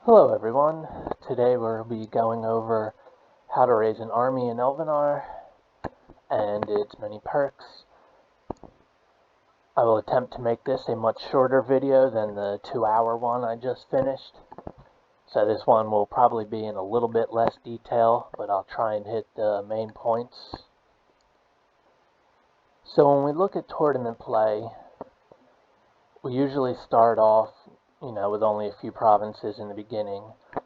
Hello everyone, today we'll be going over how to raise an army in Elvenar and its many perks. I will attempt to make this a much shorter video than the 2-hour one I just finished. So this one will probably be in a little bit less detail, but I'll try and hit the main points. So when we look at tournament play, we usually start off with only a few provinces in the beginning.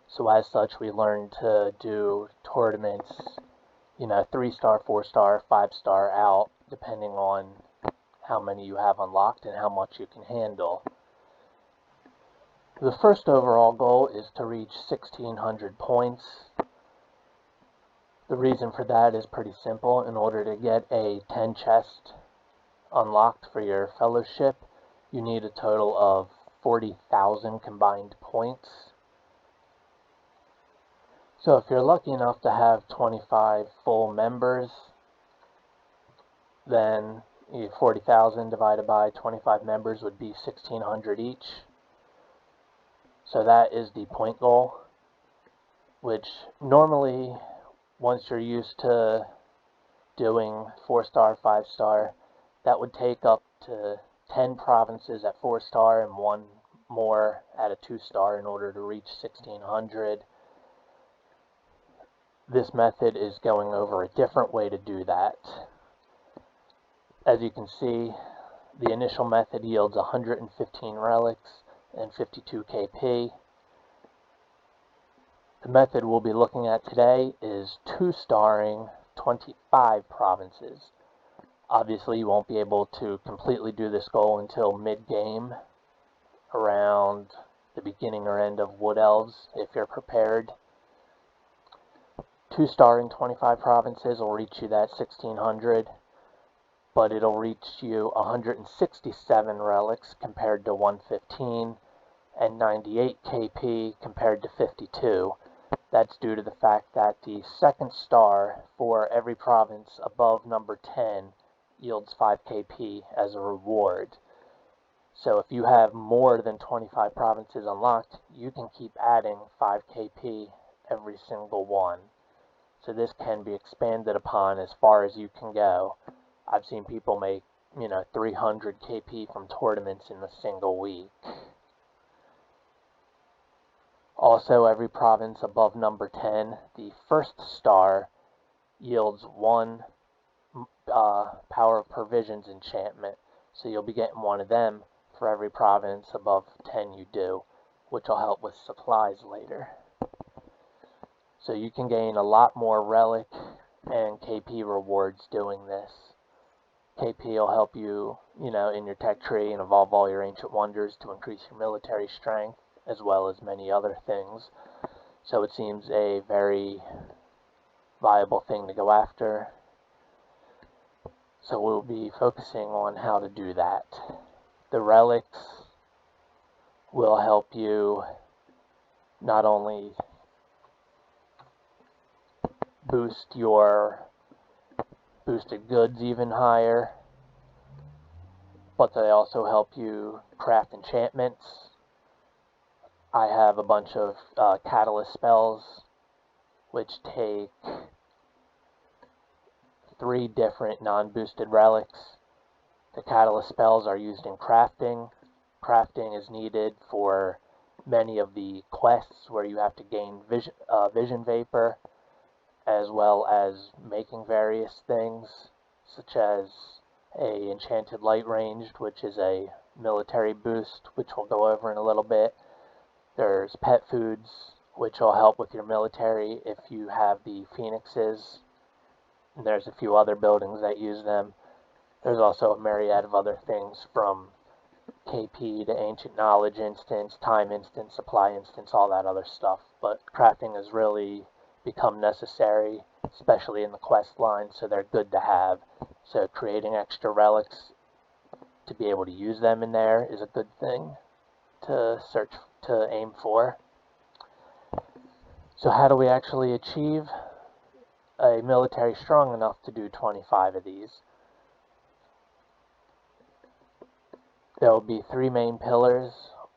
So as such, we learn to do tournaments, 3-star, 4-star, 5-star out, depending on how many you have unlocked and how much you can handle. The first overall goal is to reach 1,600 points. The reason for that is pretty simple. In order to get a 10 chest unlocked for your fellowship, you need a total of 40,000 combined points. So if you're lucky enough to have 25 full members, then 40,000 divided by 25 members would be 1,600 each. So that is the point goal, which normally, once you're used to doing 4-star, 5-star, that would take up to 10 provinces at 4-star and one more at a 2-star in order to reach 1,600. This method is going over a different way to do that. As you can see, the initial method yields 115 relics and 52 KP. The method we'll be looking at today is 2-starring 25 provinces. Obviously, you won't be able to completely do this goal until mid-game, around the beginning or end of Wood Elves, if you're prepared. 2-starring 25 provinces will reach you that 1,600, but it'll reach you 167 relics compared to 115, and 98 KP compared to 52. That's due to the fact that the second star for every province above number 10 yields 5 KP as a reward. So if you have more than 25 provinces unlocked, you can keep adding 5 KP every single one. So this can be expanded upon as far as you can go. I've seen people make, 300 KP from tournaments in a single week. Also, every province above number 10, the first star yields 1 Power of Provisions enchantment. So you'll be getting one of them for every province above 10 you do, which will help with supplies later. So you can gain a lot more relic and KP rewards doing this. KP will help you, in your tech tree and evolve all your ancient wonders to increase your military strength, as well as many other things. So it seems a very viable thing to go after. So we'll be focusing on how to do that. The relics will help you not only boost your boosted goods even higher, but they also help you craft enchantments. I have a bunch of catalyst spells which take 3 different non-boosted relics. The catalyst spells are used in crafting. Crafting is needed for many of the quests where you have to gain vision vapor, as well as making various things, such as a enchanted light ranged, which is a military boost, which we'll go over in a little bit. There's pet foods, which will help with your military if you have the phoenixes. There's a few other buildings that use them. There's also a myriad of other things, from KP to ancient knowledge instance, time instance, supply instance, all that other stuff. But crafting has really become necessary, especially in the quest line, so they're good to have. So creating extra relics to be able to use them in there is a good thing to aim for. So how do we actually achieve a military strong enough to do 25 of these? There will be 3 main pillars.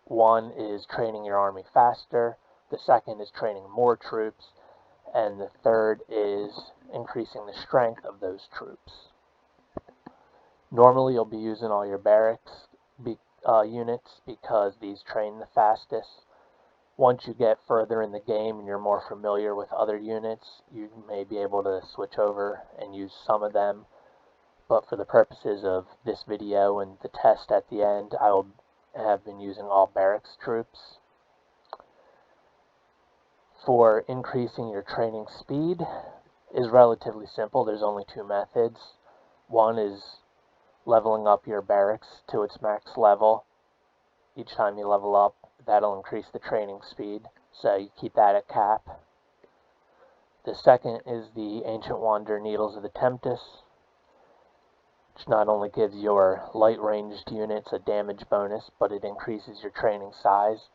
One is training your army faster, The second is training more troops, and the third is increasing the strength of those troops. Normally you'll be using all your barracks units because these train the fastest. Once you get further in the game and you're more familiar with other units, you may be able to switch over and use some of them. But for the purposes of this video and the test at the end, I will have been using all barracks troops. For increasing your training speed is relatively simple. There's only two methods. One is leveling up your barracks to its max level. Each time you level up, that'll increase the training speed, so you keep that at cap. The second is the Ancient Wonder Needles of the Tempest, which not only gives your light ranged units a damage bonus, but it increases your training size.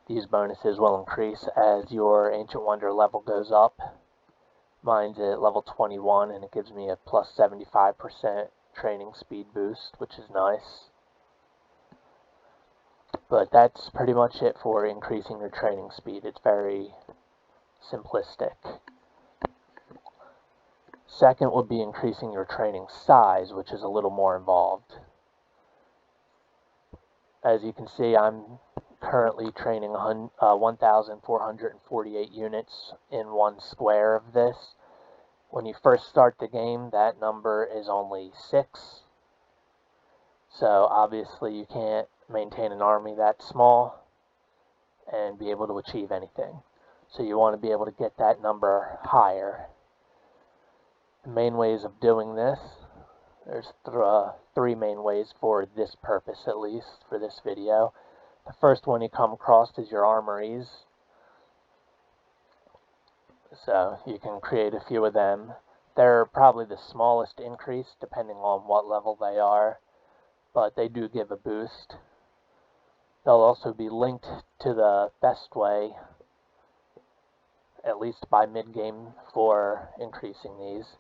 These bonuses will increase as your Ancient Wonder level goes up. Mine's at level 21 and it gives me a plus 75% training speed boost, which is nice. But that's pretty much it for increasing your training speed. It's very simplistic. Second would be increasing your training size, which is a little more involved. As you can see, I'm currently training 1,448 units in one square of this. When you first start the game, that number is only 6. So obviously you can't maintain an army that small and be able to achieve anything. So you want to be able to get that number higher. The main ways of doing this, there's three main ways for this purpose, at least for this video. The first one you come across is your armories. So you can create a few of them. They're probably the smallest increase depending on what level they are, but they do give a boost. They'll also be linked to the best way, at least by mid-game, for increasing these.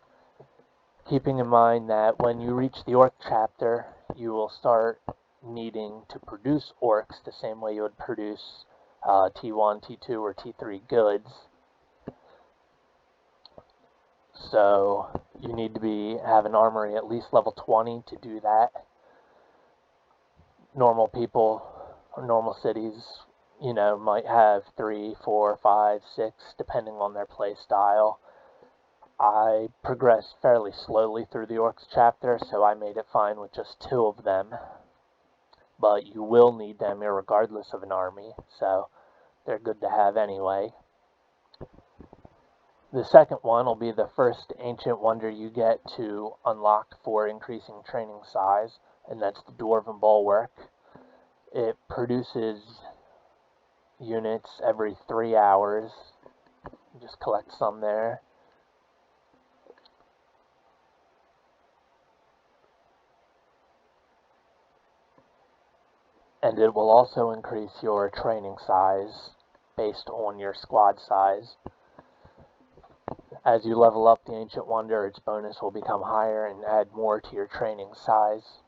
Keeping in mind that when you reach the Orc chapter, you will start needing to produce Orcs the same way you would produce T1, T2, or T3 goods. So you need to have an armory at least level 20 to do that. Normal people or normal cities, might have 3, 4, 5, 6, depending on their play style. I progressed fairly slowly through the Orcs chapter, so I made it fine with just 2 of them. But you will need them irregardless of an army, so they're good to have anyway. The second one will be the first Ancient Wonder you get to unlock for increasing training size, and that's the Dwarven Bulwark. It produces units every 3 hours. Just collect some there. And it will also increase your training size based on your squad size. As you level up the Ancient Wonder, its bonus will become higher and add more to your training size.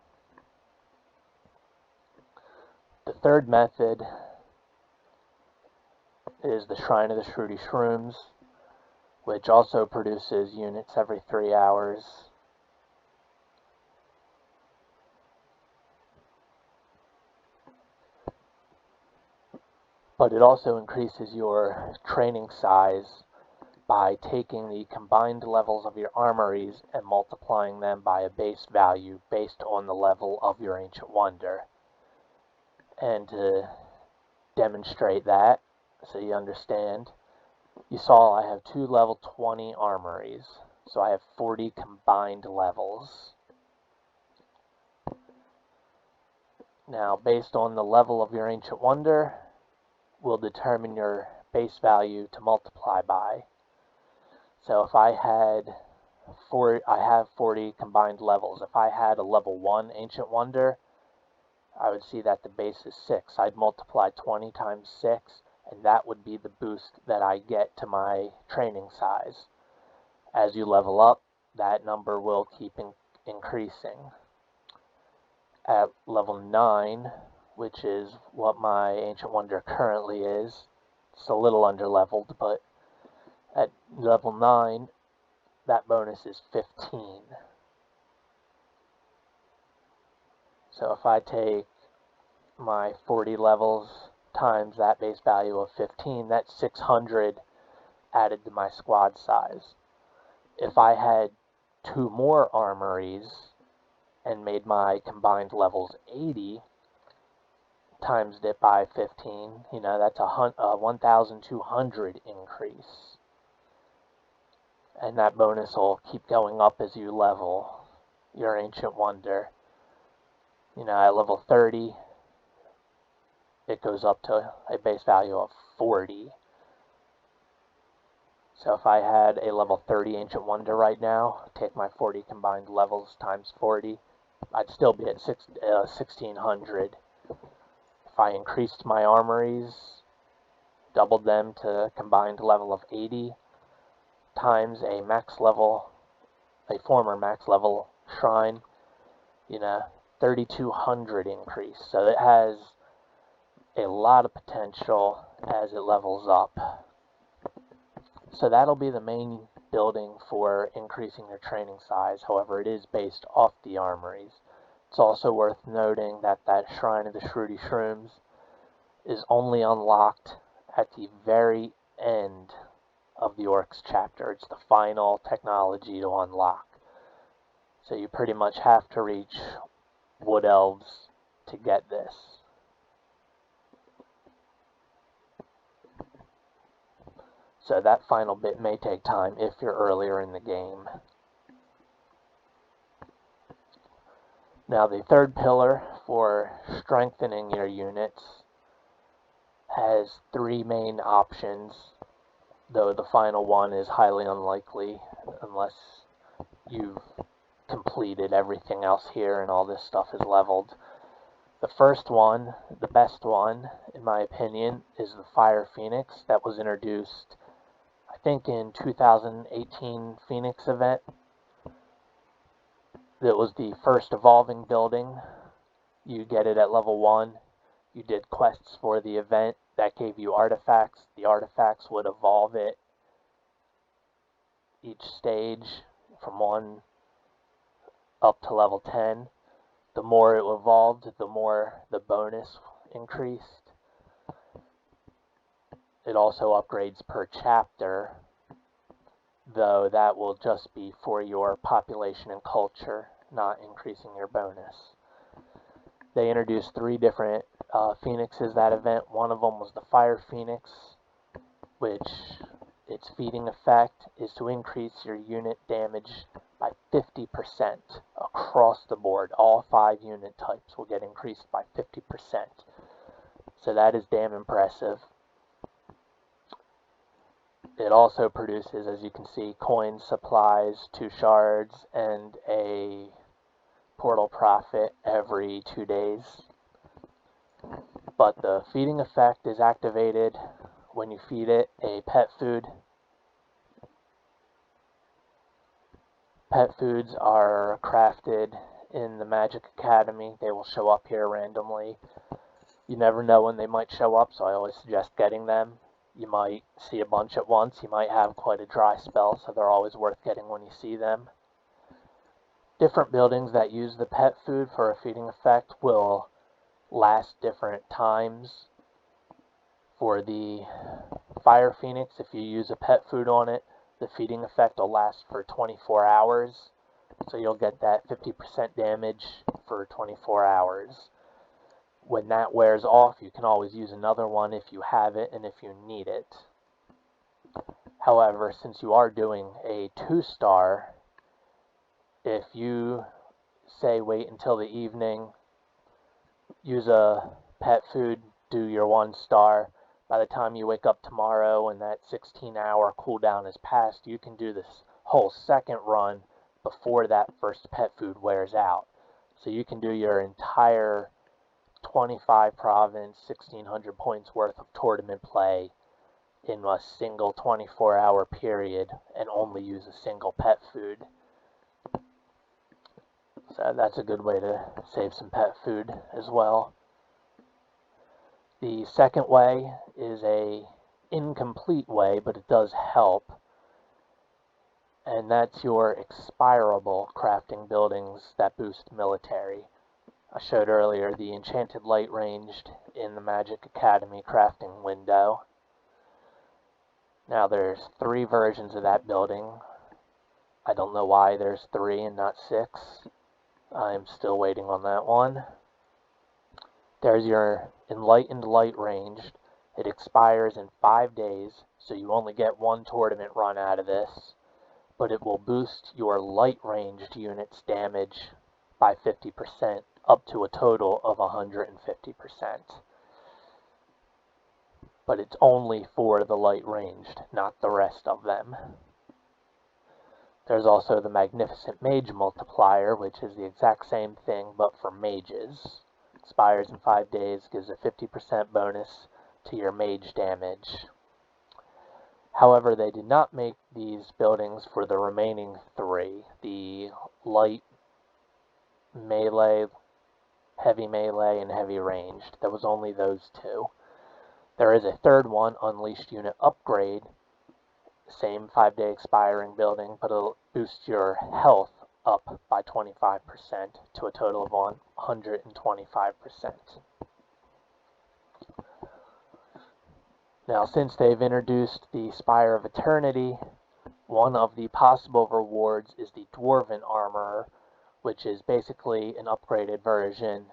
The third method is the Shrine of the Shruti Shrooms, which also produces units every 3 hours. But it also increases your training size by taking the combined levels of your armories and multiplying them by a base value based on the level of your Ancient Wonder. And to demonstrate that, so you understand, you saw I have 2 level 20 armories, so I have 40 combined levels. Now, based on the level of your Ancient Wonder, will determine your base value to multiply by. So if I have 40 combined levels. If I had a level 1 Ancient Wonder, I would see that the base is 6. I'd multiply 20 times 6, and that would be the boost that I get to my training size. As you level up, that number will keep increasing. At level 9, which is what my Ancient Wonder currently is, It's a little under-leveled, but at level 9, that bonus is 15. So if I take my 40 levels times that base value of 15, that's 600 added to my squad size. If I had 2 more armories and made my combined levels 80, times it by 15, that's a 1,200 increase. And that bonus will keep going up as you level your Ancient Wonder. At level 30, it goes up to a base value of 40. So if I had a level 30 Ancient Wonder right now, take my 40 combined levels times 40, I'd still be at 1,600. If I increased my armories, doubled them to a combined level of 80, times a former max level shrine, 3,200 increase. So it has a lot of potential as it levels up. So that'll be the main building for increasing your training size. However, it is based off the armories. It's also worth noting that that Shrine of the Shruti Shrooms is only unlocked at the very end of the Orcs chapter. It's the final technology to unlock. So you pretty much have to reach Wood Elves to get this. So that final bit may take time if you're earlier in the game. Now the third pillar for strengthening your units has 3 main options, though the final one is highly unlikely unless you've completed everything else here and all this stuff is leveled. The first one, the best one, in my opinion, is the Fire Phoenix that was introduced, I think, in 2018 Phoenix event. It was the first evolving building. You get it at level 1. You did quests for the event that gave you artifacts. The artifacts would evolve it each stage from 1 up to level 10. The more it evolved, the more the bonus increased. It also upgrades per chapter, though that will just be for your population and culture, not increasing your bonus. They introduced 3 different Phoenixes that event. One of them was the Fire Phoenix, which its feeding effect is to increase your unit damage by 50% across the board. All 5 unit types will get increased by 50%. So that is damn impressive. It also produces, as you can see, coins, supplies, 2 shards, and a portal profit every 2 days. But the feeding effect is activated when you feed it a pet food. Pet foods are crafted in the Magic Academy. They will show up here randomly. You never know when they might show up, so I always suggest getting them. You might see a bunch at once. You might have quite a dry spell, so they're always worth getting when you see them. Different buildings that use the pet food for a feeding effect will last different times. For the Fire Phoenix, if you use a pet food on it, the feeding effect will last for 24 hours. So you'll get that 50% damage for 24 hours. When that wears off, you can always use another one if you have it and if you need it. However, since you are doing a 2-star, if you say wait until the evening, use a pet food, do your 1-star, by the time you wake up tomorrow and that 16-hour cooldown is passed, you can do this whole second run before that first pet food wears out. So you can do your entire 25 province, 1,600 points worth of tournament play in a single 24-hour period and only use a single pet food. So that's a good way to save some pet food as well. The second way is a incomplete way, but it does help. And that's your expirable crafting buildings that boost military. I showed earlier the Enchanted Light Ranged in the Magic Academy crafting window. Now there's 3 versions of that building. I don't know why there's 3 and not 6. I'm still waiting on that one. There's your Enlightened Light Ranged. It expires in 5 days, so you only get 1 tournament run out of this. But it will boost your light ranged unit's damage by 50%, up to a total of 150%. But it's only for the light ranged, not the rest of them. There's also the Magnificent Mage Multiplier, which is the exact same thing, but for mages. Expires in 5 days, gives a 50% bonus to your mage damage. However, they did not make these buildings for the remaining 3, the light melee, heavy melee, and heavy ranged. There was only those 2. There is a 3rd one, Unleashed Unit Upgrade, same 5-day expiring building, but it'll boost your health up by 25% to a total of 125%. Now, since they've introduced the Spire of Eternity, one of the possible rewards is the Dwarven Armorer, which is basically an upgraded version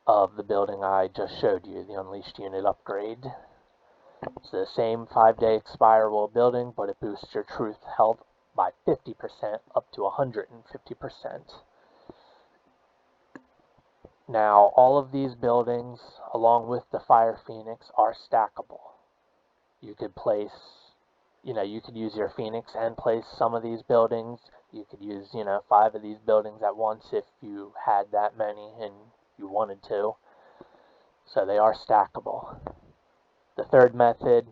of the building I just showed you, the Unleashed Unit Upgrade. It's the same 5-day expirable building, but it boosts your truth health by 50% up to 150%. Now, all of these buildings, along with the Fire Phoenix, are stackable. You could place, you could use your Phoenix and place some of these buildings. You could use, 5 of these buildings at once if you had that many and you wanted to. So they are stackable. The 3rd method,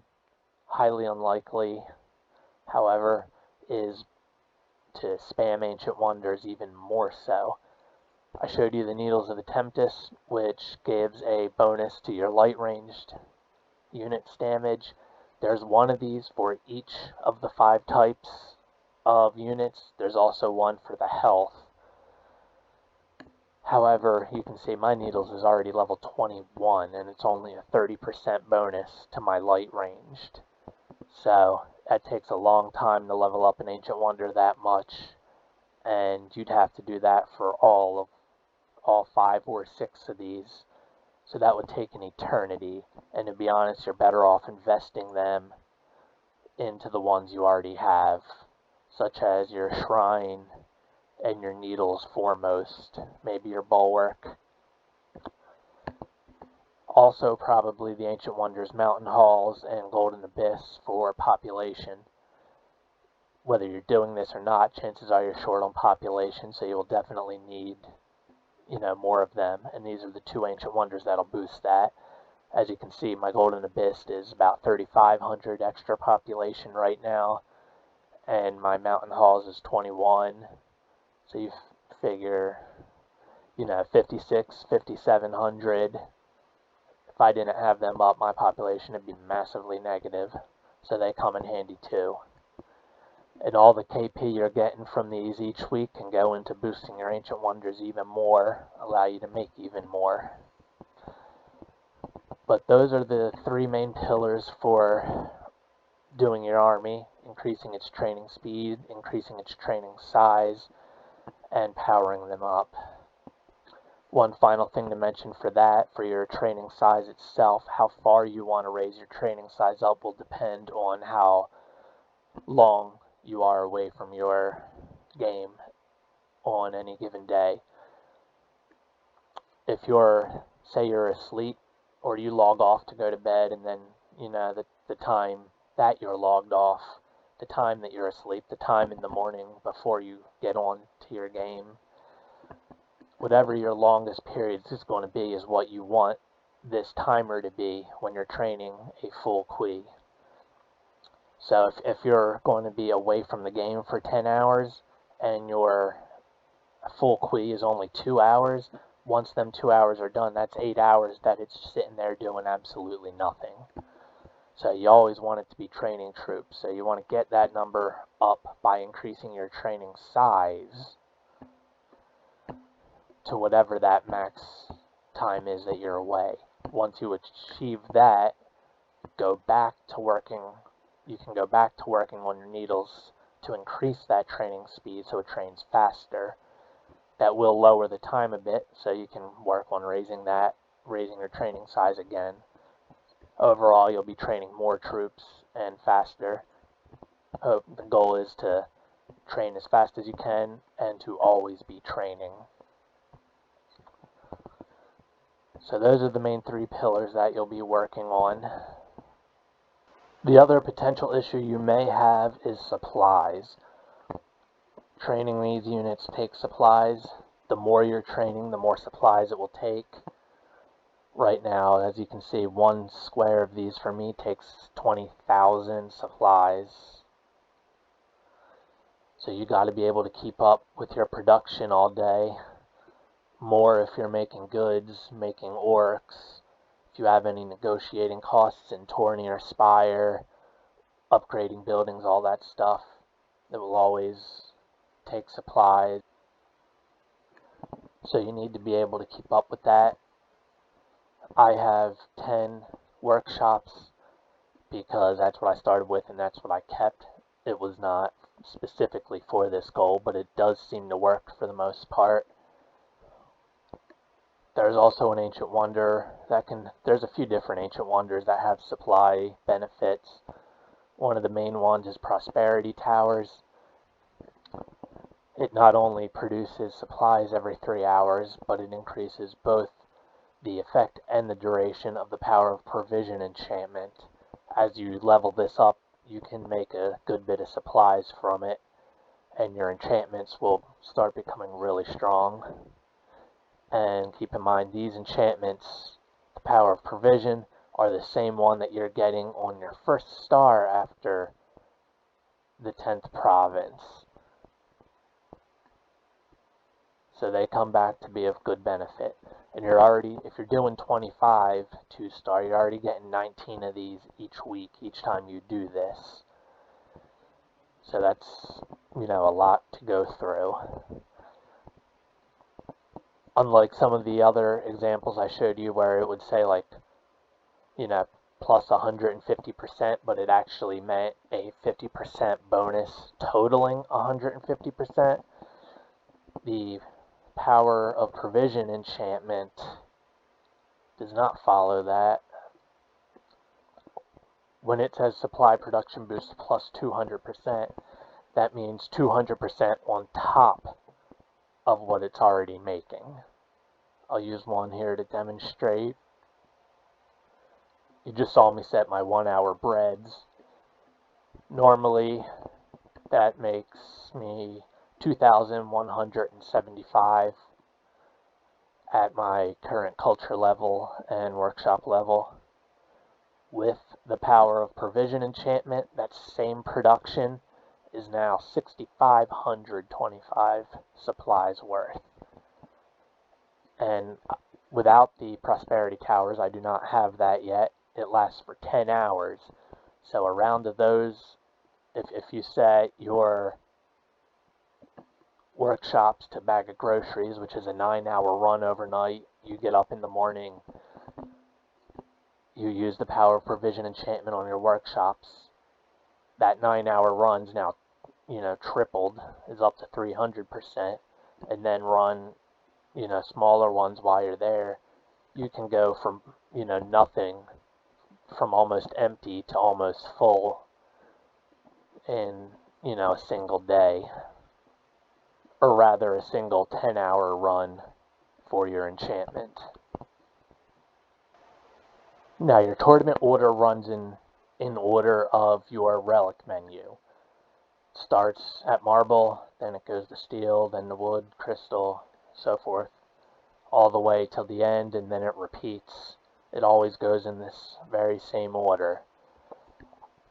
highly unlikely, however, is to spam Ancient Wonders even more so. I showed you the Needles of the Tempest, which gives a bonus to your light ranged unit's damage. There's 1 of these for each of the 5 types of units. There's also 1 for the health. However, you can see my Needles is already level 21, and it's only a 30% bonus to my light ranged. So that takes a long time to level up an Ancient Wonder that much, and you'd have to do that for all 5 or 6 of these. So that would take an eternity, and to be honest, you're better off investing them into the ones you already have, such as your Shrine and your Needles foremost, maybe your Bulwark. Also probably the Ancient Wonders Mountain Halls and Golden Abyss for population. Whether you're doing this or not, chances are you're short on population, so you will definitely need more of them, and these are the 2 Ancient Wonders that'll boost that. As you can see, my Golden Abyss is about 3,500 extra population right now, and my Mountain Halls is 21, so you figure, 56, 5,700. If I didn't have them up, my population would be massively negative, so they come in handy too. And all the KP you're getting from these each week can go into boosting your Ancient Wonders even more, allow you to make even more. But those are the 3 main pillars for doing your army: increasing its training speed, increasing its training size, and powering them up. One final thing to mention for that, for your training size itself, how far you want to raise your training size up will depend on how long you are away from your game on any given day. If say you're asleep, or you log off to go to bed, and then, the time that you're logged off, the time that you're asleep, the time in the morning before you get on to your game, whatever your longest periods is going to be is what you want this timer to be when you're training a full Qui. So if you're going to be away from the game for 10 hours and your full Qui is only 2 hours, once them 2 hours are done, that's 8 hours that it's sitting there doing absolutely nothing. So you always want it to be training troops. So you want to get that number up by increasing your training size to whatever that max time is that you're away. Once you achieve that, go back to working. You can go back to working on your needles to increase that training speed so it trains faster. That will lower the time a bit, so you can work on raising your training size again. Overall, you'll be training more troops and faster. The goal is to train as fast as you can and to always be training. So those are the main three pillars that you'll be working on. The other potential issue you may have is supplies. Training these units takes supplies. The more you're training, the more supplies it will take. Right now, as you can see, 1 square of these for me takes 20,000 supplies. So you got to be able to keep up with your production all day. More if you're making goods, making orcs. If you have any negotiating costs in tourney or Spire, upgrading buildings, all that stuff, it will always take supplies. So you need to be able to keep up with that. I have 10 workshops because that's what I started with and that's what I kept. It was not specifically for this goal, but it does seem to work for the most part. There's also an ancient wonder there's a few different ancient wonders that have supply benefits. One of the main ones is prosperity towers. It not only produces supplies every 3 hours, but it increases both the effect and the duration of the power of provision enchantment. As you level this up, you can make a good bit of supplies from it, and your enchantments will start becoming really strong. And keep in mind, these enchantments, the power of provision, are the same one that you're getting on your first star after the 10th province. So they come back to be of good benefit. And if you're doing 25 2-star, you're already getting 19 of these each week, each time you do this. So that's, a lot to go through. Unlike some of the other examples I showed you where it would say plus 150%, but it actually meant a 50% bonus totaling 150%. The power of provision enchantment does not follow that. When it says supply production boost plus 200%, that means 200% on top of what it's already making. I'll use one here to demonstrate. You just saw me set my 1-hour breads. Normally, that makes me 2,175 at my current culture level and workshop level. With the power of provision enchantment, that same production is now 6,525 supplies worth. And without the prosperity towers, I do not have that yet. It lasts for 10 hours. So a round of those, if you set your workshops to bag of groceries, which is a 9-hour run overnight, you get up in the morning, you use the power of provision enchantment on your workshops. That 9-hour run's now, tripled, is up to 300%, and then run, smaller ones while you're there. You can go from, nothing, from almost empty to almost full in, a single day. Or rather, a single 10-hour run for your enchantment. Now, your tournament order runs in order of your relic menu. It starts at marble, then it goes to steel, then to wood, crystal, so forth, all the way till the end, and then it repeats. It always goes in this very same order.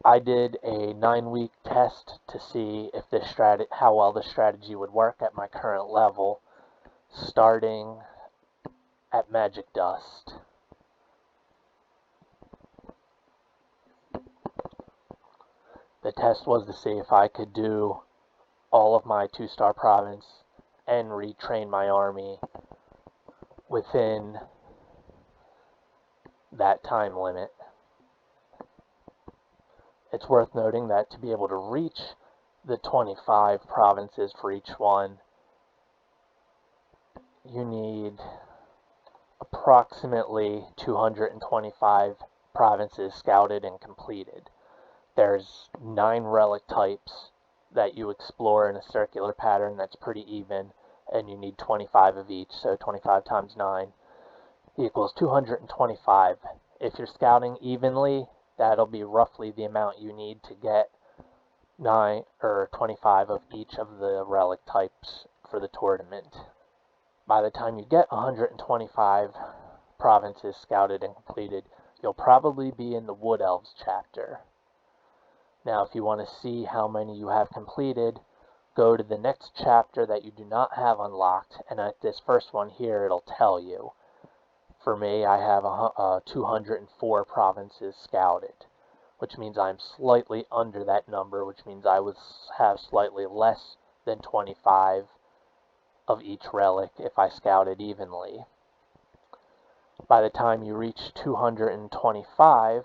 I did a 9-week test to see if how well this strategy would work at my current level, starting at Magic Dust. the test was to see if I could do all of my 2-star province and retrain my army within that time limit. It's worth noting that to be able to reach the 25 provinces for each one, you need approximately 225 provinces scouted and completed. There's 9 relic types that you explore in a circular pattern that's pretty even, and you need 25 of each, so 25 times 9 equals 225. If you're scouting evenly, that'll be roughly the amount you need to get 9 or 25 of each of the relic types for the tournament. By the time you get 125 provinces scouted and completed, you'll probably be in the Wood Elves chapter. Now, if you want to see how many you have completed, go to the next chapter that you do not have unlocked, and at this first one here, it'll tell you. For me, I have 204 provinces scouted, which means I'm slightly under that number, which means I would have slightly less than 25 of each relic if I scouted evenly. By the time you reach 225,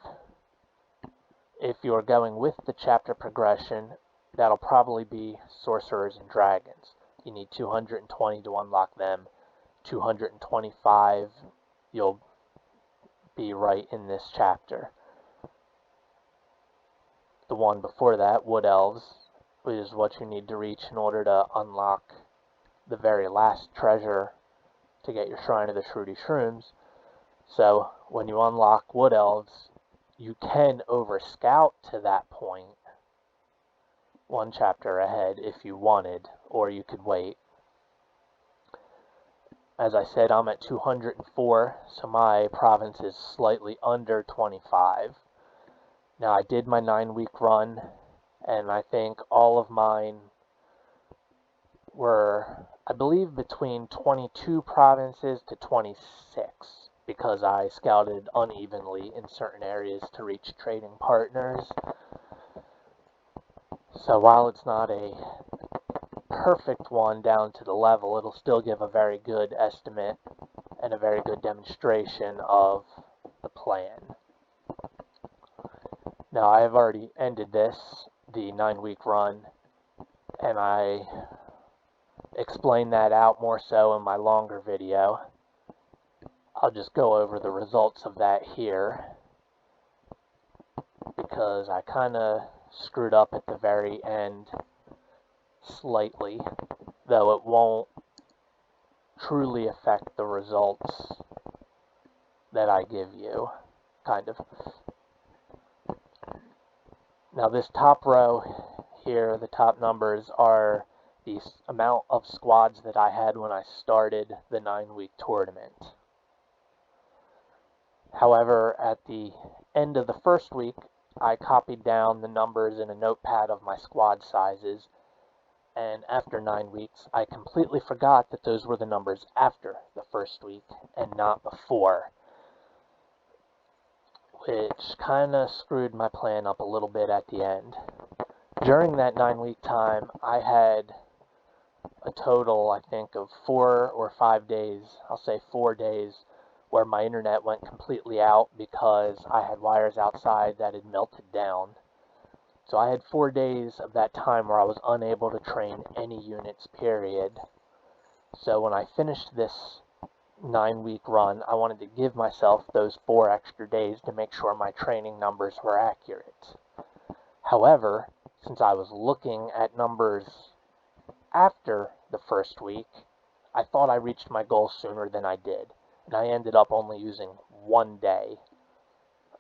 if you're going with the chapter progression, that'll probably be Sorcerers and Dragons. You need 220 to unlock them. 225, you'll be right in this chapter. The one before that, Wood Elves, is what you need to reach in order to unlock the very last treasure to get your Shrine of the Shruti Shrooms. So when you unlock Wood Elves, you can over-scout to that point, one chapter ahead if you wanted, or you could wait. As I said, I'm at 204, so my province is slightly under 25. Now, I did my 9-week run, and I think all of mine were, I believe, between 22 provinces to 26, because I scouted unevenly in certain areas to reach trading partners. So while it's not a perfect one down to the level, it'll still give a very good estimate and a very good demonstration of the plan. Now, I have already ended this, the 9-week run, and I explained that out more so in my longer video. I'll just go over the results of that here, because I kind of screwed up at the very end slightly, though it won't truly affect the results that I give you, kind of. Now this top row here, the top numbers, are the amount of squads that I had when I started the 9-week tournament. However, at the end of the first week, I copied down the numbers in a notepad of my squad sizes, and after 9 weeks, I completely forgot that those were the numbers after the first week and not before, which kind of screwed my plan up a little bit at the end. During that 9-week time, I had a total, I think, of 4 or 5 days, I'll say 4 days, where my internet went completely out because I had wires outside that had melted down. So I had 4 days of that time where I was unable to train any units, period. So when I finished this 9-week run, I wanted to give myself those 4 extra days to make sure my training numbers were accurate. However, since I was looking at numbers after the first week, I thought I reached my goal sooner than I did, and I ended up only using 1 day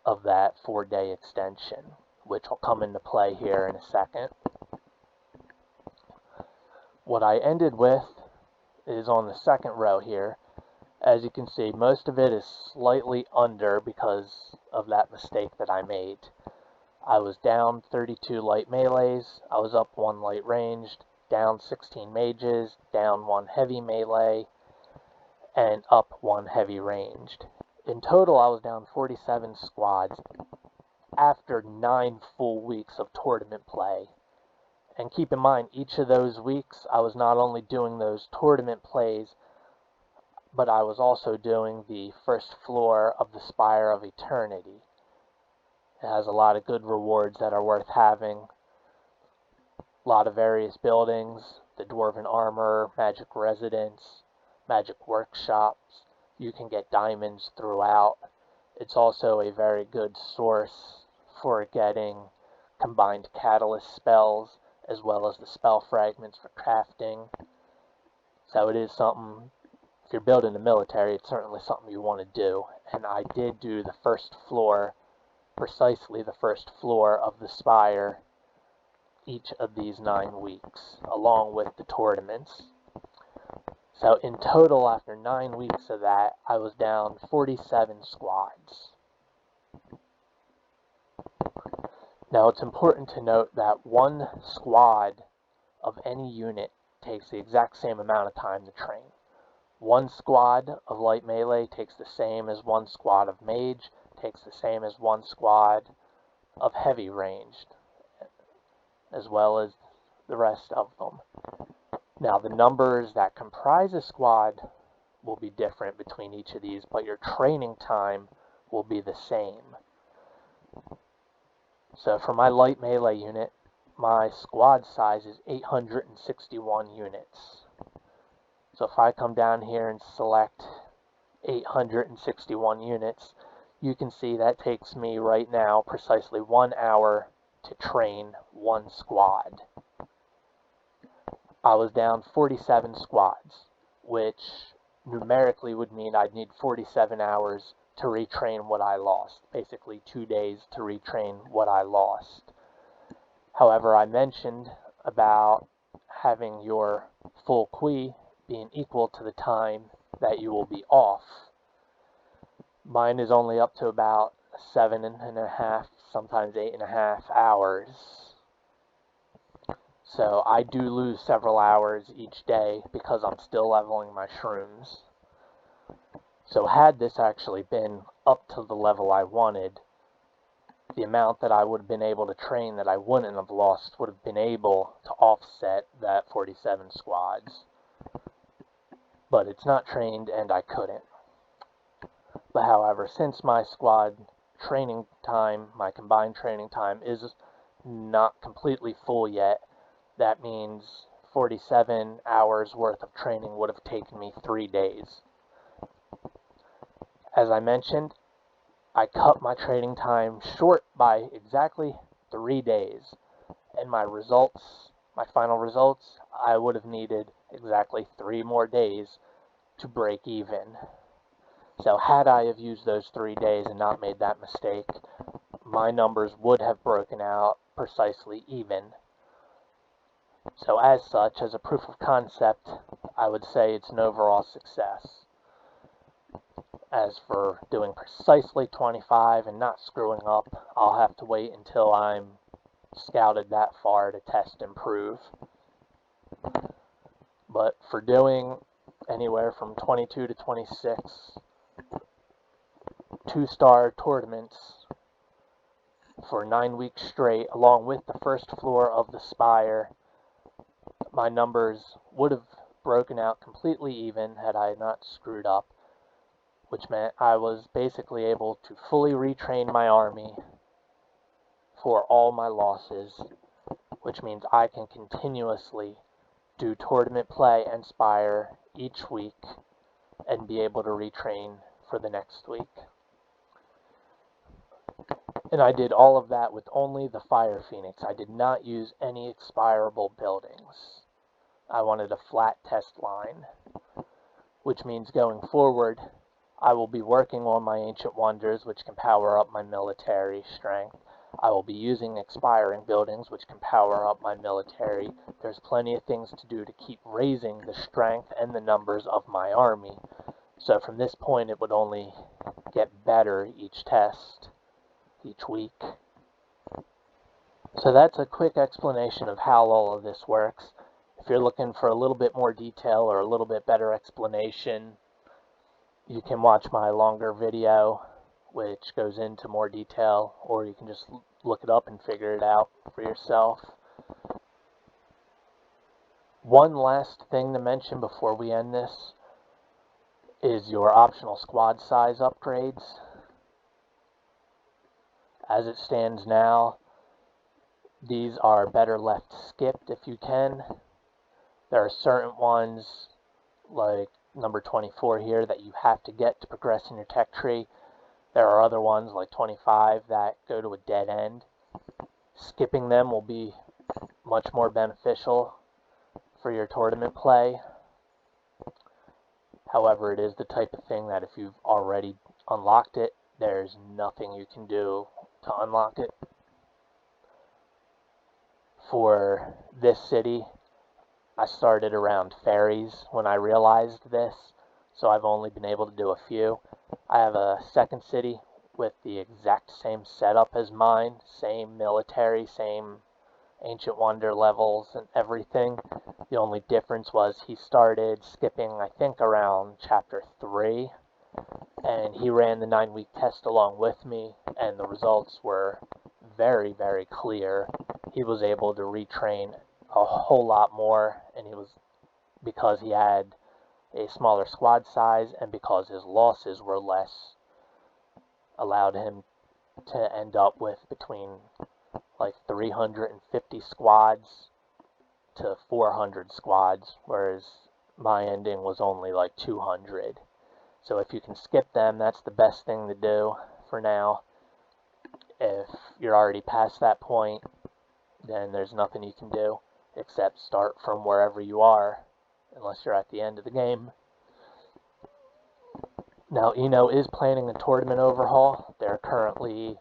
of that 4-day extension, which will come into play here in a second. What I ended with is on the second row here. As you can see, most of it is slightly under because of that mistake that I made. I was down 32 light melees, I was up 1 light ranged, down 16 mages, down 1 heavy melee, and up 1 heavy ranged. In total, I was down 47 squads, after 9 full weeks of tournament play. And keep in mind, each of those weeks, I was not only doing those tournament plays, but I was also doing the first floor of the Spire of Eternity. It has a lot of good rewards that are worth having. A lot of various buildings, the Dwarven Armor, Magic Residence, Magic Workshops. You can get diamonds throughout. It's also a very good source for getting combined catalyst spells, as well as the spell fragments for crafting. So it is something, if you're building the military, it's certainly something you want to do. And I did do the first floor, precisely the first floor of the Spire, each of these 9 weeks, along with the tournaments. So in total, after 9 weeks of that, I was down 47 squads. Now it's important to note that one squad of any unit takes the exact same amount of time to train. One squad of light melee takes the same as one squad of mage, takes the same as one squad of heavy ranged, as well as the rest of them. Now the numbers that comprise a squad will be different between each of these, but your training time will be the same. So for my light melee unit, my squad size is 861 units. So if I come down here and select 861 units, you can see that takes me right now precisely 1 hour to train one squad. I was down 47 squads, which numerically would mean I'd need 47 hours to retrain what I lost. Basically 2 days to retrain what I lost. However, I mentioned about having your full qui being equal to the time that you will be off. Mine is only up to about 7.5, sometimes 8.5 hours. So I do lose several hours each day because I'm still leveling my shrooms. So had this actually been up to the level I wanted, the amount that I would have been able to train that I wouldn't have lost would have been able to offset that 47 squads. But it's not trained and I couldn't. But however, since my squad training time, my combined training time, is not completely full yet, that means 47 hours worth of training would have taken me 3 days. As I mentioned, I cut my training time short by exactly 3 days. And my results, my final results, I would have needed exactly 3 more days to break even. So had I have used those 3 days and not made that mistake, my numbers would have broken out precisely even. So as such, as a proof of concept, I would say it's an overall success. As for doing precisely 25 and not screwing up, I'll have to wait until I'm scouted that far to test and prove. But for doing anywhere from 22 to 26 2-star tournaments for 9 weeks straight, along with the first floor of the Spire, my numbers would have broken out completely even had I not screwed up, which meant I was basically able to fully retrain my army for all my losses, which means I can continuously do tournament play and Spire each week and be able to retrain for the next week. And I did all of that with only the Fire Phoenix. I did not use any expirable buildings. I wanted a flat test line, which means going forward, I will be working on my Ancient Wonders, which can power up my military strength. I will be using expiring buildings, which can power up my military. There's plenty of things to do to keep raising the strength and the numbers of my army. So from this point, it would only get better each test, each week. So that's a quick explanation of how all of this works. If you're looking for a little bit more detail or a little bit better explanation, you can watch my longer video which goes into more detail, or you can just look it up and figure it out for yourself. One last thing to mention before we end this is your optional squad size upgrades. As it stands now, these are better left skipped if you can. There are certain ones, like number 24 here, that you have to get to progress in your tech tree. There are other ones, like 25, that go to a dead end. Skipping them will be much more beneficial for your tournament play. However, it is the type of thing that if you've already unlocked it, there's nothing you can do to unlock it. For this city, I started around ferries when I realized this, so I've only been able to do a few. I have a second city with the exact same setup as mine, same military, same Ancient Wonder levels and everything. The only difference was he started skipping, I think, around chapter 3, and he ran the 9-week test along with me, and the results were very, very clear. He was able to retrain a whole lot more, and because he had a smaller squad size and because his losses were less, allowed him to end up with between like 350 squads to 400 squads, whereas my ending was only like 200. So if you can skip them, that's the best thing to do for now. If you're already past that point, then there's nothing you can do except start from wherever you are, unless you're at the end of the game. Now, Eno is planning a tournament overhaul. They're currently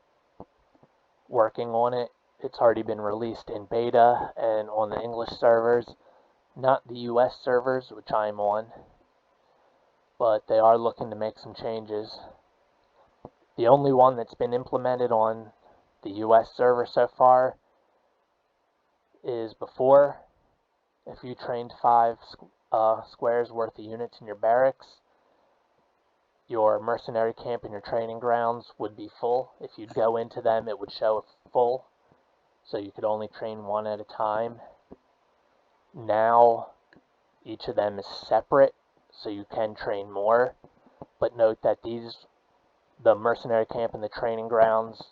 working on it. It's already been released in beta and on the English servers, not the US servers, which I'm on, but they are looking to make some changes. The only one that's been implemented on the US server so far is before, if you trained 5 squares worth of units in your barracks, your mercenary camp and your training grounds would be full. If you'd go into them, it would show full, so you could only train one at a time. Now, each of them is separate, so you can train more, but note that the mercenary camp and the training grounds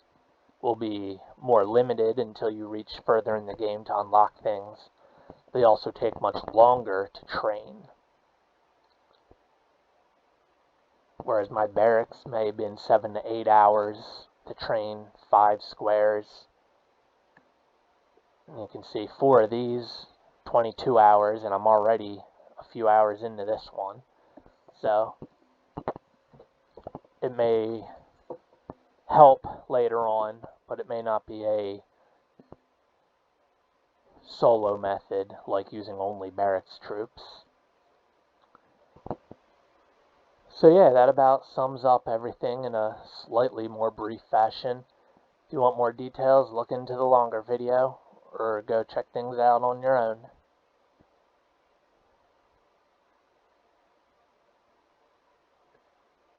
will be more limited until you reach further in the game to unlock things. They also take much longer to train. Whereas my barracks may have been 7 to 8 hours to train 5 squares. And you can see 4 of these, 22 hours, and I'm already a few hours into this one. So it may help later on, but it may not be a solo method like using only barracks troops. So yeah, that about sums up everything in a slightly more brief fashion. If you want more details, look into the longer video, or go check things out on your own.